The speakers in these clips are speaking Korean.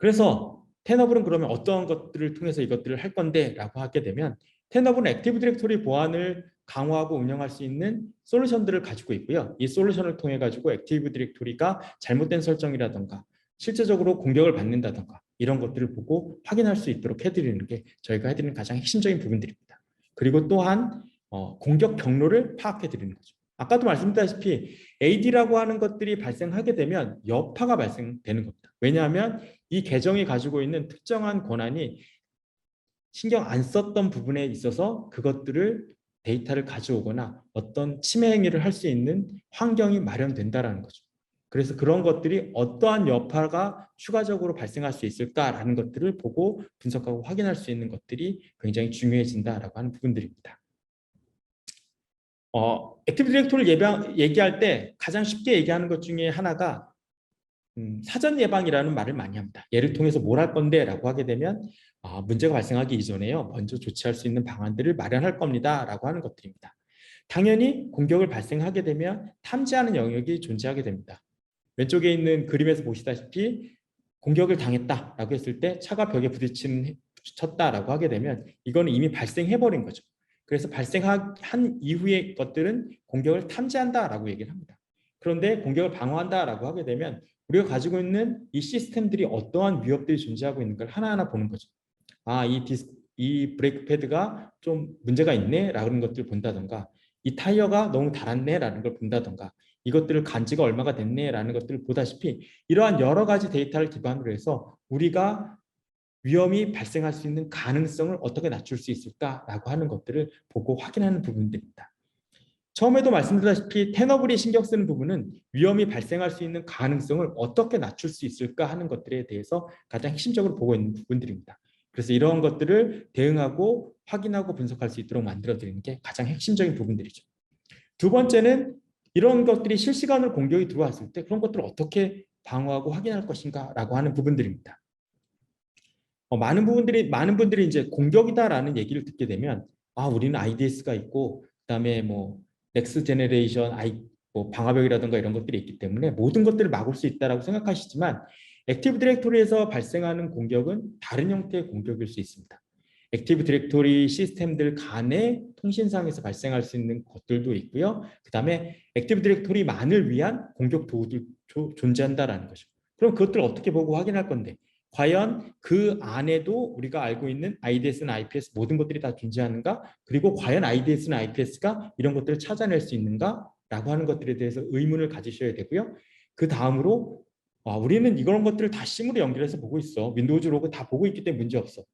그래서 텐업은 그러면 어떤 것들을 통해서 이것들을 할 건데 라고 하게 되면 텐업은 액티브 디렉토리 보안을 강화하고 운영할 수 있는 솔루션들을 가지고 있고요. 이 솔루션을 통해 가지고 액티브 디렉토리가 잘못된 설정이라던가 실제적으로 공격을 받는다던가 이런 것들을 보고 확인할 수 있도록 해드리는 게 저희가 해드리는 가장 핵심적인 부분들입니다. 그리고 또한 공격 경로를 파악해드리는 거죠. 아까도 말씀드렸다시피 AD라고 하는 것들이 발생하게 되면 여파가 발생되는 겁니다. 왜냐하면 이 계정이 가지고 있는 특정한 권한이 신경 안 썼던 부분에 있어서 그것들을 데이터를 가져오거나 어떤 침해 행위를 할 수 있는 환경이 마련된다는 거죠. 그래서 그런 것들이 어떠한 여파가 추가적으로 발생할 수 있을까라는 것들을 보고 분석하고 확인할 수 있는 것들이 굉장히 중요해진다라고 하는 부분들입니다. 액티브 디렉토리를 얘기할 때 가장 쉽게 얘기하는 것 중에 하나가 사전 예방이라는 말을 많이 합니다. 얘를 통해서 뭘 할 건데 라고 하게 되면 문제가 발생하기 이전에요. 먼저 조치할 수 있는 방안들을 마련할 겁니다. 라고 하는 것들입니다. 당연히 공격을 발생하게 되면 탐지하는 영역이 존재하게 됩니다. 왼쪽에 있는 그림에서 보시다시피 공격을 당했다라고 했을 때 차가 벽에 부딪혔다라고 하게 되면 이거는 이미 발생해버린 거죠. 그래서 발생한 이후의 것들은 공격을 탐지한다라고 얘기를 합니다. 그런데 공격을 방어한다라고 하게 되면 우리가 가지고 있는 이 시스템들이 어떠한 위협들이 존재하고 있는 걸 하나하나 보는 거죠. 이 브레이크 패드가 좀 문제가 있네 라는 것들을 본다던가 이 타이어가 너무 닳았네 라는 걸 본다던가 이것들을 간지가 얼마가 됐네 라는 것들을 보다시피 이러한 여러 가지 데이터를 기반으로 해서 우리가 위험이 발생할 수 있는 가능성을 어떻게 낮출 수 있을까라고 하는 것들을 보고 확인하는 부분들입니다. 처음에도 말씀드렸다시피 텐어블이 신경 쓰는 부분은 위험이 발생할 수 있는 가능성을 어떻게 낮출 수 있을까 하는 것들에 대해서 가장 핵심적으로 보고 있는 부분들입니다. 그래서 이런 것들을 대응하고 확인하고 분석할 수 있도록 만들어드리는 게 가장 핵심적인 부분들이죠. 두 번째는 이런 것들이 실시간으로 공격이 들어왔을 때 그런 것들을 어떻게 방어하고 확인할 것인가 라고 하는 부분들입니다. 많은 분들이 이제 공격이다라는 얘기를 듣게 되면 우리는 IDS가 있고 그다음에 뭐 넥스트 제너레이션 방화벽이라든가 이런 것들이 있기 때문에 모든 것들을 막을 수 있다라고 생각하시지만 액티브 디렉토리에서 발생하는 공격은 다른 형태의 공격일 수 있습니다. 액티브 디렉토리 시스템들 간의 통신상에서 발생할 수 있는 것들도 있고요. 그 다음에 액티브 디렉토리만을 위한 공격 도구도 존재한다라는 거죠. 그럼 그것들을 어떻게 보고 확인할 건데 과연 그 안에도 우리가 알고 있는 IDS나 IPS 모든 것들이 다 존재하는가? 그리고 과연 IDS나 IPS가 이런 것들을 찾아낼 수 있는가? 라고 하는 것들에 대해서 의문을 가지셔야 되고요. 그 다음으로 우리는 이런 것들을 다 심으로 연결해서 보고 있어. 윈도우즈 로그 다 보고 있기 때문에 문제없어.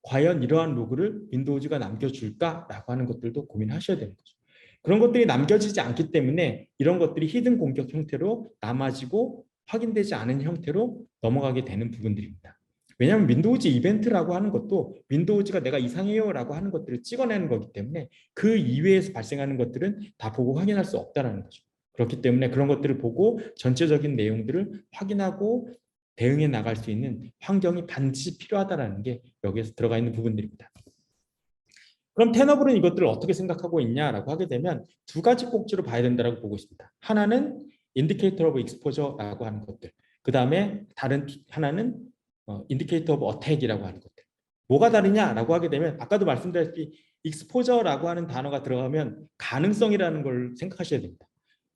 과연 이러한 로그를 윈도우즈가 남겨줄까라고 하는 것들도 고민하셔야 되는 거죠. 그런 것들이 남겨지지 않기 때문에 이런 것들이 히든 공격 형태로 남아지고 확인되지 않은 형태로 넘어가게 되는 부분들입니다. 왜냐하면 윈도우즈 이벤트라고 하는 것도 윈도우즈가 내가 이상해요 라고 하는 것들을 찍어내는 거기 때문에 그 이외에서 발생하는 것들은 다 보고 확인할 수 없다는 거죠. 그렇기 때문에 그런 것들을 보고 전체적인 내용들을 확인하고 대응해 나갈 수 있는 환경이 반드시 필요하다는 게 여기에서 들어가 있는 부분들입니다. 그럼 텐업은 이것들을 어떻게 생각하고 있냐라고 하게 되면 두 가지 꼭지로 봐야 된다고 보고 있습니다. 하나는 인디케이터 오브 익스포저라고 하는 것들, 그 다음에 다른 하나는 인디케이터 오브 어택이라고 하는 것들. 뭐가 다르냐라고 하게 되면 아까도 말씀드렸듯이 익스포저라고 하는 단어가 들어가면 가능성이라는 걸 생각하셔야 됩니다.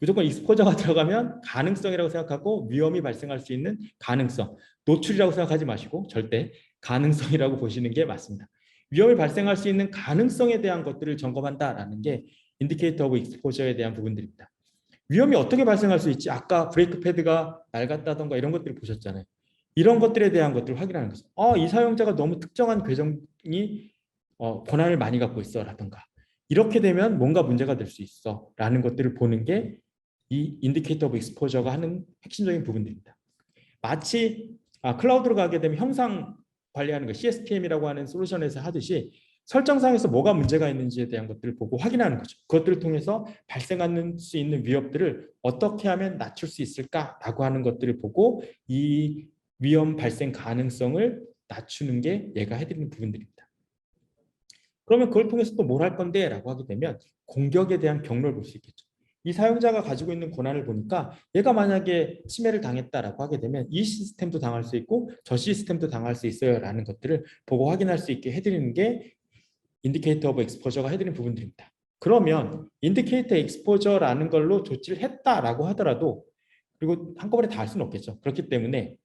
무조건 익스포저가 들어가면 가능성이라고 생각하고 위험이 발생할 수 있는 가능성, 노출이라고 생각하지 마시고 절대 가능성이라고 보시는 게 맞습니다. 위험이 발생할 수 있는 가능성에 대한 것들을 점검한다라는 게 인디케이터 오브 익스포저에 대한 부분들입니다. 위험이 어떻게 발생할 수 있지? 아까 브레이크 패드가 낡았다던가 이런 것들을 보셨잖아요. 이런 것들에 대한 것들을 확인하는 거죠. 이 사용자가 너무 특정한 계정이 권한을 많이 갖고 있어 라던가 이렇게 되면 뭔가 문제가 될 수 있어 라는 것들을 보는 게 이 인디케이터 오브 익스포저가 하는 핵심적인 부분들입니다. 마치 클라우드로 가게 되면 형상 관리하는 거 CSPM이라고 하는 솔루션에서 하듯이 설정상에서 뭐가 문제가 있는지에 대한 것들을 보고 확인하는 거죠. 그것들을 통해서 발생할 수 있는 위협들을 어떻게 하면 낮출 수 있을까라고 하는 것들을 보고 이 위험 발생 가능성을 낮추는 게 얘가 해드리는 부분들입니다. 그러면 그걸 통해서 또 뭘 할 건데 라고 하게 되면 공격에 대한 경로를 볼 수 있겠죠. 이 사용자가 가지고 있는 권한을 보니까 얘가 만약에 침해를 당했다라고 하게 되면 이 시스템도 당할 수 있고 저 시스템도 당할 수 있어요 라는 것들을 보고 확인할 수 있게 해드리는 게 인디케이터 오브 익스포저가 해드리는 부분들입니다. 그러면 인디케이터 익스포저라는 걸로 조치를 했다라고 하더라도 그리고 한꺼번에 다 할 수는 없겠죠. 그렇기 때문에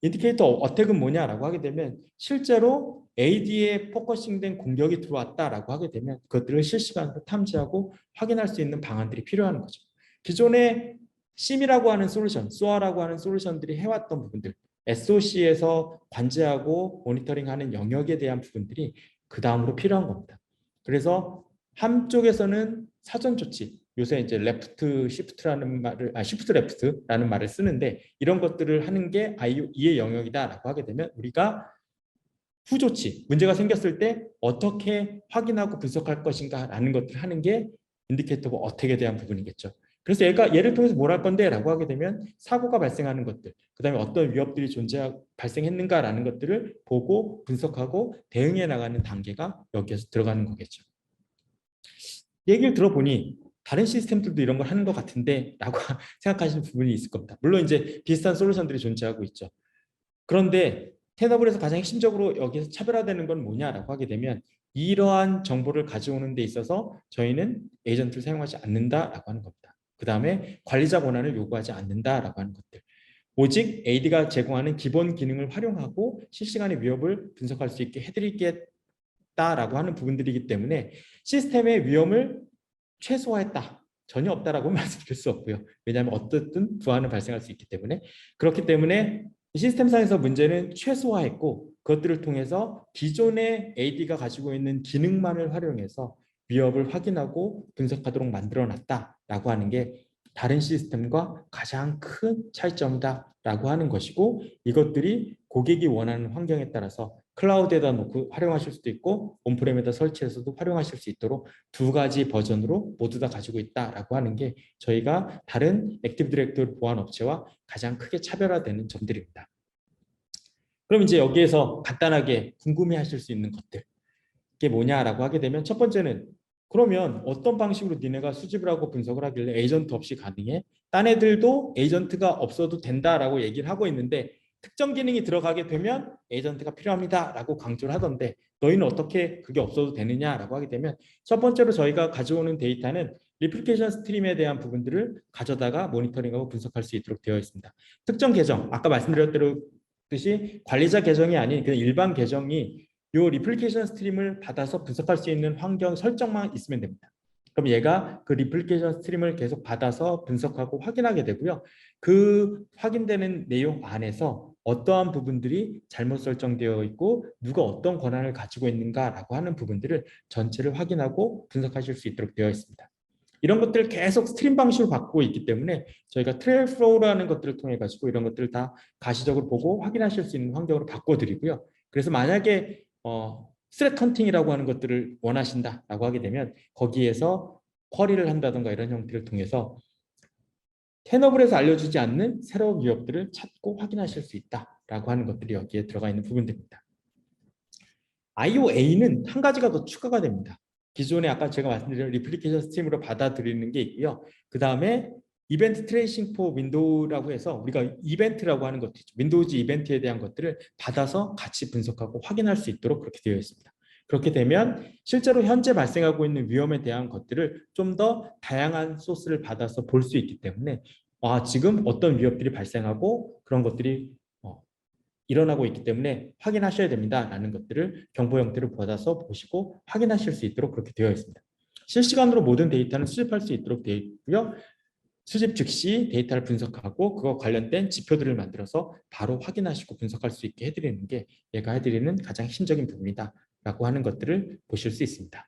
인디케이터 어택은 뭐냐라고 하게 되면 실제로 AD에 포커싱된 공격이 들어왔다라고 하게 되면 그것들을 실시간으로 탐지하고 확인할 수 있는 방안들이 필요한 거죠. 기존에 SIEM이라고 하는 솔루션, SOA라고 하는 솔루션들이 해왔던 부분들, SOC에서 관제하고 모니터링하는 영역에 대한 부분들이 그 다음으로 필요한 겁니다. 그래서 한쪽에서는 사전 조치, 요새 이제 레프트 시프트라는 말을 시프트 레프트라는 말을 쓰는데 이런 것들을 하는 게 IoE의 영역이다라고 하게 되면 우리가 후조치, 문제가 생겼을 때 어떻게 확인하고 분석할 것인가라는 것들을 하는 게 인디케이터 어택에 대한 부분이겠죠. 그래서 얘를 통해서 뭘 할 건데 라고 하게 되면 사고가 발생하는 것들, 그 다음에 어떤 위협들이 발생했는가라는 것들을 보고 분석하고 대응해 나가는 단계가 여기에서 들어가는 거겠죠. 얘기를 들어보니 다른 시스템들도 이런 걸 하는 것 같은데 라고 생각하시는 부분이 있을 겁니다. 물론 이제 비슷한 솔루션들이 존재하고 있죠. 그런데 테너블에서 가장 핵심적으로 여기서 차별화되는 건 뭐냐라고 하게 되면 이러한 정보를 가져오는 데 있어서 저희는 에이전트를 사용하지 않는다라고 하는 겁니다. 그 다음에 관리자 권한을 요구하지 않는다라고 하는 것들. 오직 AD가 제공하는 기본 기능을 활용하고 실시간의 위협을 분석할 수 있게 해드리겠다라고 하는 부분들이기 때문에 시스템의 위험을 최소화했다. 전혀 없다라고 말씀드릴 수 없고요. 왜냐하면 어떻든 부하는 발생할 수 있기 때문에. 그렇기 때문에 시스템상에서 문제는 최소화했고 그것들을 통해서 기존의 AD가 가지고 있는 기능만을 활용해서 위협을 확인하고 분석하도록 만들어놨다라고 하는 게 다른 시스템과 가장 큰 차이점이다라고 하는 것이고 이것들이 고객이 원하는 환경에 따라서 클라우드에다 놓고 활용하실 수도 있고 온프렘에다 설치해서도 활용하실 수 있도록 두 가지 버전으로 모두 다 가지고 있다라고 하는 게 저희가 다른 액티브 디렉토리 보안 업체와 가장 크게 차별화되는 점들입니다. 그럼 이제 여기에서 간단하게 궁금해하실 수 있는 것들 이게 뭐냐라고 하게 되면 첫 번째는 그러면 어떤 방식으로 니네가 수집을 하고 분석을 하길래 에이전트 없이 가능해? 딴 애들도 에이전트가 없어도 된다라고 얘기를 하고 있는데 특정 기능이 들어가게 되면 에이전트가 필요합니다라고 강조를 하던데 너희는 어떻게 그게 없어도 되느냐라고 하게 되면 첫 번째로 저희가 가져오는 데이터는 리플리케이션 스트림에 대한 부분들을 가져다가 모니터링하고 분석할 수 있도록 되어 있습니다. 특정 계정, 아까 말씀드렸듯이 관리자 계정이 아닌 그냥 일반 계정이 이 리플리케이션 스트림을 받아서 분석할 수 있는 환경 설정만 있으면 됩니다. 그럼 얘가 그 리플리케이션 스트림을 계속 받아서 분석하고 확인하게 되고요. 그 확인되는 내용 안에서 어떠한 부분들이 잘못 설정되어 있고 누가 어떤 권한을 가지고 있는가라고 하는 부분들을 전체를 확인하고 분석하실 수 있도록 되어 있습니다. 이런 것들을 계속 스트림 방식으로 받고 있기 때문에 저희가 트레일 플로우라는 것들을 통해 가지고 이런 것들을 다 가시적으로 보고 확인하실 수 있는 환경으로 바꿔드리고요. 그래서 만약에 스레트 헌팅이라고 하는 것들을 원하신다라고 하게 되면 거기에서 쿼리를 한다든가 이런 형태를 통해서 테너블에서 알려주지 않는 새로운 위협들을 찾고 확인하실 수 있다라고 하는 것들이 여기에 들어가 있는 부분들입니다. IOA는 한 가지가 더 추가가 됩니다. 기존에 아까 제가 말씀드린 리플리케이션 스트림으로 받아들이는 게 있고요. 그 다음에 이벤트 트레이싱 포 윈도우라고 해서 우리가 이벤트라고 하는 것도 있죠. 윈도우즈 이벤트에 대한 것들을 받아서 같이 분석하고 확인할 수 있도록 그렇게 되어 있습니다. 그렇게 되면 실제로 현재 발생하고 있는 위험에 대한 것들을 좀 더 다양한 소스를 받아서 볼 수 있기 때문에 지금 어떤 위협들이 발생하고 그런 것들이 일어나고 있기 때문에 확인하셔야 됩니다라는 것들을 경보 형태로 받아서 보시고 확인하실 수 있도록 그렇게 되어 있습니다. 실시간으로 모든 데이터는 수집할 수 있도록 되어 있고요. 수집 즉시 데이터를 분석하고 그거 관련된 지표들을 만들어서 바로 확인하시고 분석할 수 있게 해드리는 게 얘가 해드리는 가장 핵심적인 부분이다 라고 하는 것들을 보실 수 있습니다.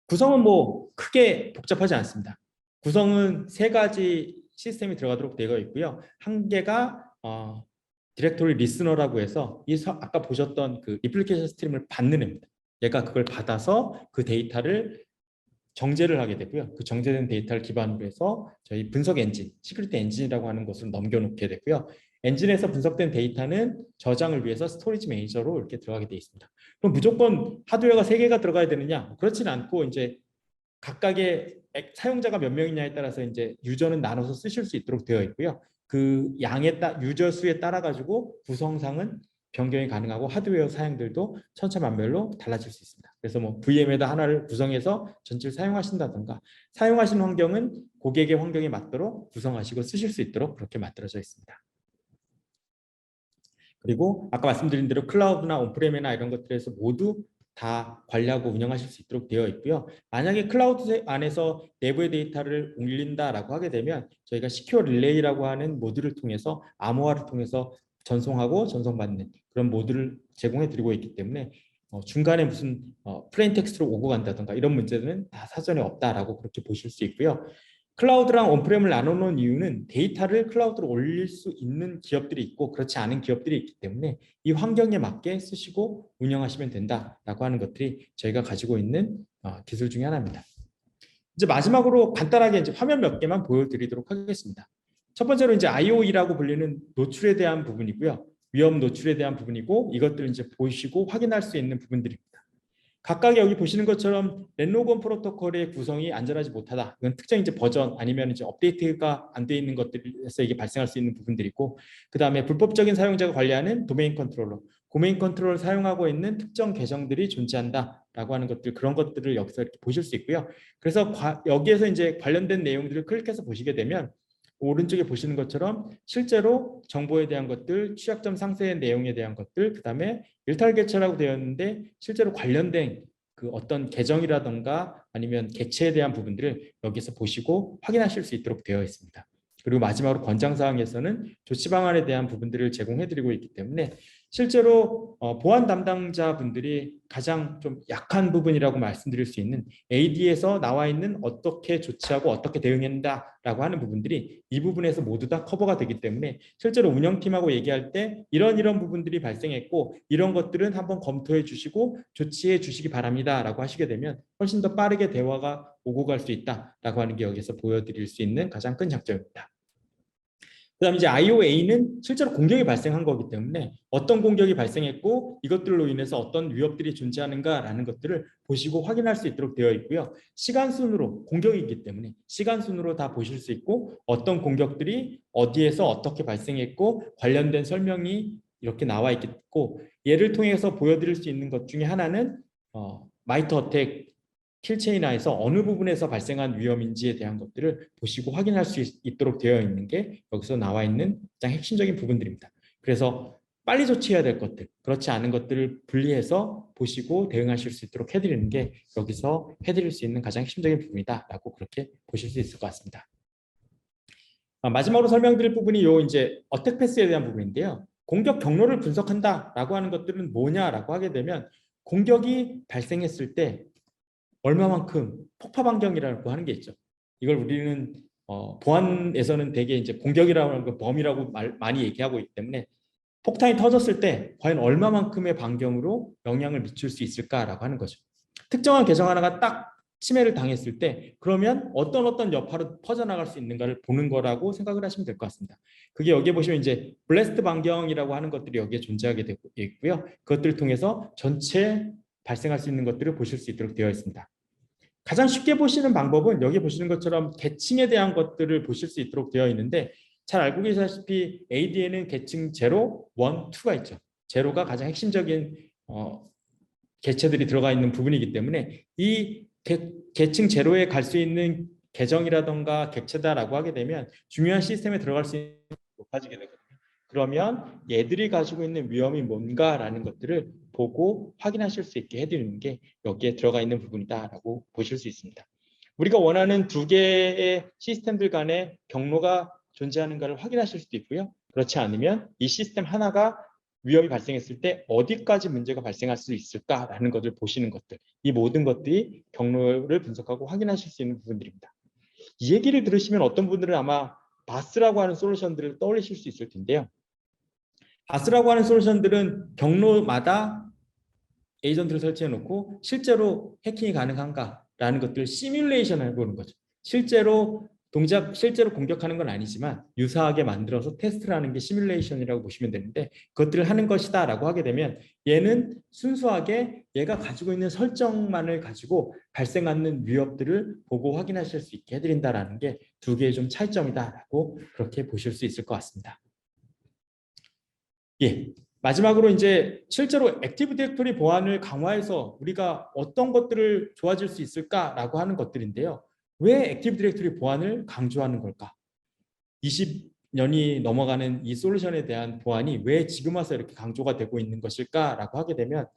구성은 뭐 크게 복잡하지 않습니다. 구성은 세 가지 시스템이 들어가도록 되어 있고요. 한 개가 디렉토리 리스너라고 해서 아까 보셨던 그 리플리케이션 스트림을 받는 애입니다. 얘가 그걸 받아서 그 데이터를 정제를 하게 되고요. 그 정제된 데이터를 기반으로 해서 저희 분석 엔진, 시큐리티 엔진이라고 하는 것을 넘겨놓게 되고요. 엔진에서 분석된 데이터는 저장을 위해서 스토리지 매니저로 이렇게 들어가게 되어 있습니다. 그럼 무조건 하드웨어가 3개가 들어가야 되느냐? 그렇지는 않고 이제 각각의 사용자가 몇 명이냐에 따라서 이제 유저는 나눠서 쓰실 수 있도록 되어 있고요. 그 양에 유저 수에 따라 가지고 구성상은 변경이 가능하고 하드웨어 사양들도 천차만별로 달라질 수 있습니다. 그래서 뭐 VM에다 하나를 구성해서 전체를 사용하신다든가 사용하신 환경은 고객의 환경에 맞도록 구성하시고 쓰실 수 있도록 그렇게 만들어져 있습니다. 그리고 아까 말씀드린 대로 클라우드나 온프레미나 이런 것들에서 모두 다 관리하고 운영하실 수 있도록 되어 있고요. 만약에 클라우드 안에서 내부의 데이터를 올린다라고 하게 되면 저희가 시큐어 릴레이라고 하는 모듈을 통해서 암호화를 통해서 전송하고 전송받는 그런 모듈을 제공해 드리고 있기 때문에 중간에 무슨 플레인 텍스트로 오고 간다든가 이런 문제는 다 사전에 없다라고 그렇게 보실 수 있고요. 클라우드랑 온프렘을 나눠놓은 이유는 데이터를 클라우드로 올릴 수 있는 기업들이 있고 그렇지 않은 기업들이 있기 때문에 이 환경에 맞게 쓰시고 운영하시면 된다라고 하는 것들이 저희가 가지고 있는 기술 중에 하나입니다. 이제 마지막으로 간단하게 이제 화면 몇 개만 보여드리도록 하겠습니다. 첫 번째로 이제 IOE라고 불리는 노출에 대한 부분이고요. 위험 노출에 대한 부분이고 이것들을 이제 보시고 확인할 수 있는 부분들입니다. 각각 여기 보시는 것처럼 랜로건 프로토콜의 구성이 안전하지 못하다. 이건 특정 이제 버전 아니면 이제 업데이트가 안 돼 있는 것들에서 이게 발생할 수 있는 부분들이고, 그 다음에 불법적인 사용자가 관리하는 도메인 컨트롤러, 도메인 컨트롤을 사용하고 있는 특정 계정들이 존재한다라고 하는 것들, 그런 것들을 여기서 이렇게 보실 수 있고요. 그래서 여기에서 이제 관련된 내용들을 클릭해서 보시게 되면 오른쪽에 보시는 것처럼 실제로 정보에 대한 것들, 취약점 상세의 내용에 대한 것들, 그 다음에 일탈 개체라고 되어 있는데 실제로 관련된 그 어떤 계정이라던가 아니면 개체에 대한 부분들을 여기서 보시고 확인하실 수 있도록 되어 있습니다. 그리고 마지막으로 권장사항에서는 조치 방안에 대한 부분들을 제공해드리고 있기 때문에 실제로 보안 담당자분들이 가장 좀 약한 부분이라고 말씀드릴 수 있는 AD에서 나와 있는 어떻게 조치하고 어떻게 대응한다라고 하는 부분들이 이 부분에서 모두 다 커버가 되기 때문에 실제로 운영팀하고 얘기할 때 이런 부분들이 발생했고 이런 것들은 한번 검토해 주시고 조치해 주시기 바랍니다라고 하시게 되면 훨씬 더 빠르게 대화가 오고 갈 수 있다라고 하는 게 여기서 보여드릴 수 있는 가장 큰 장점입니다. 그다음 이제 IOA는 실제로 공격이 발생한 거기 때문에 어떤 공격이 발생했고 이것들로 인해서 어떤 위협들이 존재하는가라는 것들을 보시고 확인할 수 있도록 되어 있고요. 시간 순으로 공격이기 때문에 시간 순으로 다 보실 수 있고 어떤 공격들이 어디에서 어떻게 발생했고 관련된 설명이 이렇게 나와 있고 얘를 통해서 보여드릴 수 있는 것 중에 하나는 마이터 어택 킬체인화에서 어느 부분에서 발생한 위험인지에 대한 것들을 보시고 확인할 수 있도록 되어 있는 게 여기서 나와 있는 가장 핵심적인 부분들입니다. 그래서 빨리 조치해야 될 것들, 그렇지 않은 것들을 분리해서 보시고 대응하실 수 있도록 해드리는 게 여기서 해드릴 수 있는 가장 핵심적인 부분이다라고 그렇게 보실 수 있을 것 같습니다. 마지막으로 설명드릴 부분이 요 이제 어택 패스에 대한 부분인데요. 공격 경로를 분석한다라고 하는 것들은 뭐냐라고 하게 되면 공격이 발생했을 때 얼마만큼 폭파 반경이라고 하는 게 있죠. 이걸 우리는 보안에서는 되게 이제 공격이라고 하는 거 범위라고 많이 얘기하고 있기 때문에 폭탄이 터졌을 때 과연 얼마만큼의 반경으로 영향을 미칠 수 있을까라고 하는 거죠. 특정한 계정 하나가 딱 침해를 당했을 때 그러면 어떤 여파로 퍼져나갈 수 있는가를 보는 거라고 생각을 하시면 될 것 같습니다. 그게 여기에 보시면 이제 블래스트 반경이라고 하는 것들이 여기에 존재하게 되고 있고요. 그것들을 통해서 전체 발생할 수 있는 것들을 보실 수 있도록 되어 있습니다. 가장 쉽게 보시는 방법은 여기 보시는 것처럼 계층에 대한 것들을 보실 수 있도록 되어 있는데 잘 알고 계시다시피 AD에는 계층 0, 1, 2가 있죠. 제로가 가장 핵심적인 개체들이 들어가 있는 부분이기 때문에 이 계층 제로에 갈 수 있는 계정이라던가 객체다라고 하게 되면 중요한 시스템에 들어갈 수 있는 높아지게 되거든요. 그러면 얘들이 가지고 있는 위험이 뭔가라는 것들을 보고 확인하실 수 있게 해드리는 게 여기에 들어가 있는 부분이다라고 보실 수 있습니다. 우리가 원하는 두 개의 시스템들 간의 경로가 존재하는가를 확인하실 수도 있고요. 그렇지 않으면 이 시스템 하나가 위험이 발생했을 때 어디까지 문제가 발생할 수 있을까라는 것을 보시는 것들, 이 모든 것들이 경로를 분석하고 확인하실 수 있는 부분들입니다. 이 얘기를 들으시면 어떤 분들은 아마 바스라고 하는 솔루션들을 떠올리실 수 있을 텐데요. 바스라고 하는 솔루션들은 경로마다 에이전트를 설치해 놓고 실제로 해킹이 가능한가라는 것들을 시뮬레이션 해보는 거죠. 실제로 동작 실제로 공격하는 건 아니지만 유사하게 만들어서 테스트를 하는 게 시뮬레이션이라고 보시면 되는데 그것들을 하는 것이다 라고 하게 되면 얘는 순수하게 얘가 가지고 있는 설정만을 가지고 발생하는 위협들을 보고 확인하실 수 있게 해드린다는 게 두 개의 좀 차이점이다라고 그렇게 보실 수 있을 것 같습니다. 예. 마지막으로 이제 실제로 액티브 디렉토리 보안을 강화해서 우리가 어떤 것들을 좋아질 수 있을까라고 하는 것들인데요. 왜 액티브 디렉토리 보안을 강조하는 걸까? 20년이 넘어가는 이 솔루션에 대한 보안이 왜 지금 와서 이렇게 강조가 되고 있는 것일까라고 하게 되면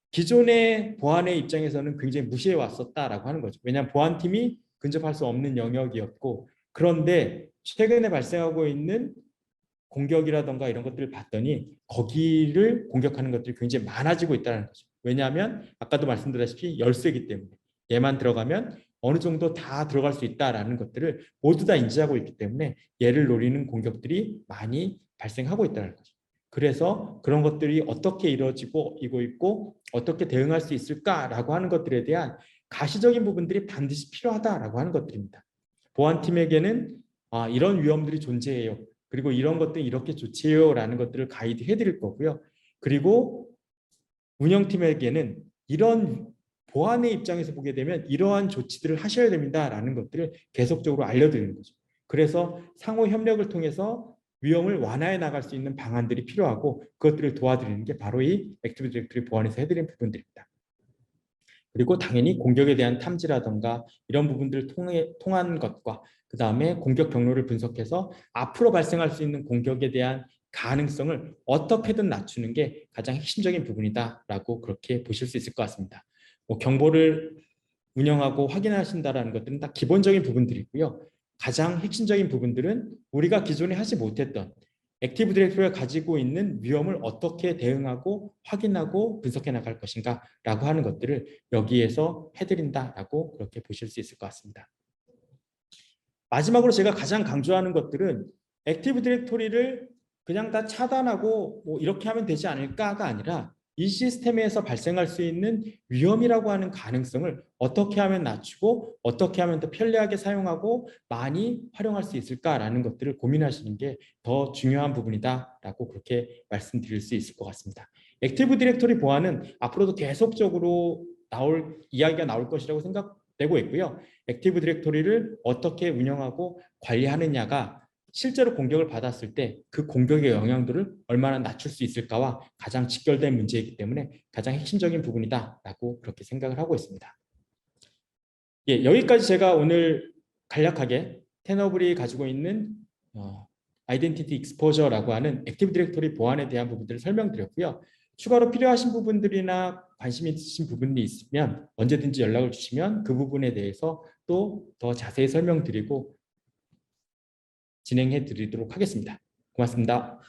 기존의 보안의 입장에서는 굉장히 무시해 왔었다라고 하는 거죠. 왜냐하면 보안팀이 근접할 수 없는 영역이었고 그런데 최근에 발생하고 있는 공격이라던가 이런 것들을 봤더니 거기를 공격하는 것들이 굉장히 많아지고 있다는 거죠. 왜냐하면 아까도 말씀드렸다시피 열쇠이기 때문에 얘만 들어가면 어느 정도 다 들어갈 수 있다라는 것들을 모두 다 인지하고 있기 때문에 얘를 노리는 공격들이 많이 발생하고 있다는 거죠. 그래서 그런 것들이 어떻게 이루어지고 있고 어떻게 대응할 수 있을까라고 하는 것들에 대한 가시적인 부분들이 반드시 필요하다라고 하는 것들입니다. 보안팀에게는 이런 위험들이 존재해요. 그리고 이런 것들이 이렇게 조치해요라는 것들을 가이드 해드릴 거고요. 그리고 운영팀에게는 이런 보안의 입장에서 보게 되면 이러한 조치들을 하셔야 됩니다라는 것들을 계속적으로 알려드리는 거죠. 그래서 상호 협력을 통해서 위험을 완화해 나갈 수 있는 방안들이 필요하고 그것들을 도와드리는 게 바로 이 액티브 디렉토리 보안에서 해드리는 부분들입니다. 그리고 당연히 공격에 대한 탐지라던가 이런 부분들을 통한 것과 그 다음에 공격 경로를 분석해서 앞으로 발생할 수 있는 공격에 대한 가능성을 어떻게든 낮추는 게 가장 핵심적인 부분이다라고 그렇게 보실 수 있을 것 같습니다. 경보를 운영하고 확인하신다는 것들은 다 기본적인 부분들이고요. 가장 핵심적인 부분들은 우리가 기존에 하지 못했던 액티브 디렉토리가 가지고 있는 위험을 어떻게 대응하고 확인하고 분석해 나갈 것인가 라고 하는 것들을 여기에서 해드린다라고 그렇게 보실 수 있을 것 같습니다. 마지막으로 제가 가장 강조하는 것들은 액티브 디렉토리를 그냥 다 차단하고 뭐 이렇게 하면 되지 않을까가 아니라 이 시스템에서 발생할 수 있는 위험이라고 하는 가능성을 어떻게 하면 낮추고 어떻게 하면 더 편리하게 사용하고 많이 활용할 수 있을까라는 것들을 고민하시는 게 더 중요한 부분이다라고 그렇게 말씀드릴 수 있을 것 같습니다. 액티브 디렉토리 보안은 앞으로도 계속적으로 이야기가 나올 것이라고 생각되고 있고요. 액티브 디렉토리를 어떻게 운영하고 관리하느냐가 실제로 공격을 받았을 때 그 공격의 영향도를 얼마나 낮출 수 있을까와 가장 직결된 문제이기 때문에 가장 핵심적인 부분이다라고 그렇게 생각을 하고 있습니다. 예, 여기까지 제가 오늘 간략하게 테너블이 가지고 있는 아이덴티티 익스포저라고 하는 액티브 디렉토리 보안에 대한 부분들을 설명드렸고요. 추가로 필요하신 부분들이나 관심 있으신 부분이 있으면 언제든지 연락을 주시면 그 부분에 대해서 또 더 자세히 설명드리고 진행해 드리도록 하겠습니다. 고맙습니다.